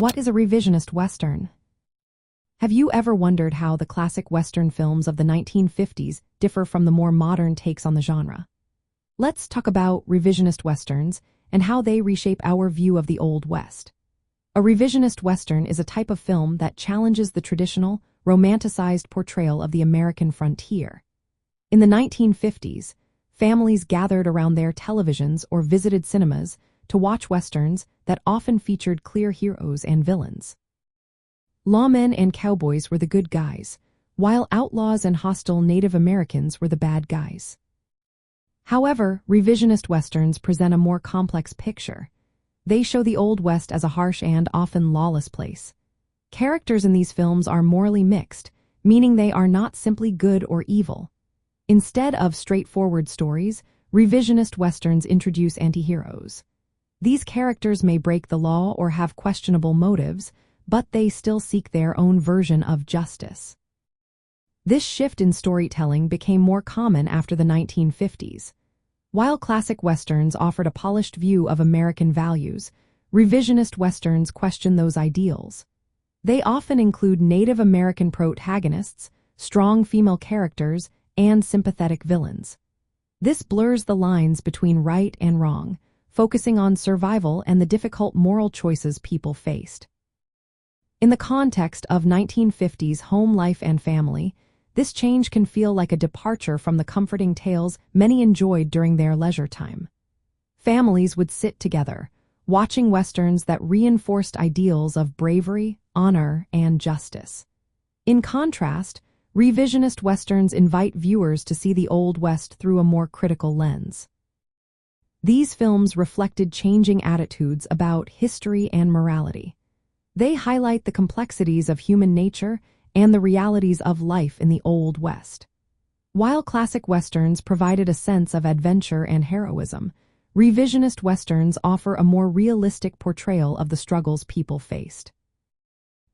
What is a revisionist Western? Have you ever wondered how the classic Western films of the 1950s differ from the more modern takes on the genre? Let's talk about revisionist Westerns and how they reshape our view of the Old West. A revisionist Western is a type of film that challenges the traditional, romanticized portrayal of the American frontier. In the 1950s, families gathered around their televisions or visited cinemas to watch Westerns that often featured clear heroes and villains. Lawmen and cowboys were the good guys, while outlaws and hostile Native Americans were the bad guys. However, revisionist Westerns present a more complex picture. They show the Old West as a harsh and often lawless place. Characters in these films are morally mixed, meaning they are not simply good or evil. Instead of straightforward stories, revisionist Westerns introduce anti-heroes. These characters may break the law or have questionable motives, but they still seek their own version of justice. This shift in storytelling became more common after the 1950s. While classic Westerns offered a polished view of American values, revisionist Westerns question those ideals. They often include Native American protagonists, strong female characters, and sympathetic villains. This blurs the lines between right and wrong, focusing on survival and the difficult moral choices people faced. In the context of 1950s home life and family, this change can feel like a departure from the comforting tales many enjoyed during their leisure time. Families would sit together, watching Westerns that reinforced ideals of bravery, honor, and justice. In contrast, revisionist Westerns invite viewers to see the Old West through a more critical lens. These films reflected changing attitudes about history and morality. They highlight the complexities of human nature and the realities of life in the Old West. While classic Westerns provided a sense of adventure and heroism, revisionist Westerns offer a more realistic portrayal of the struggles people faced.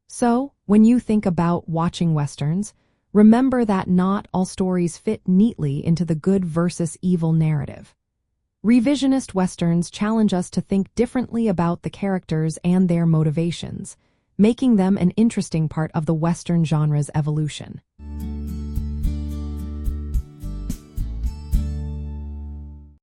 So, when you think about watching Westerns, remember that not all stories fit neatly into the good versus evil narrative. Revisionist Westerns challenge us to think differently about the characters and their motivations, making them an interesting part of the Western genre's evolution.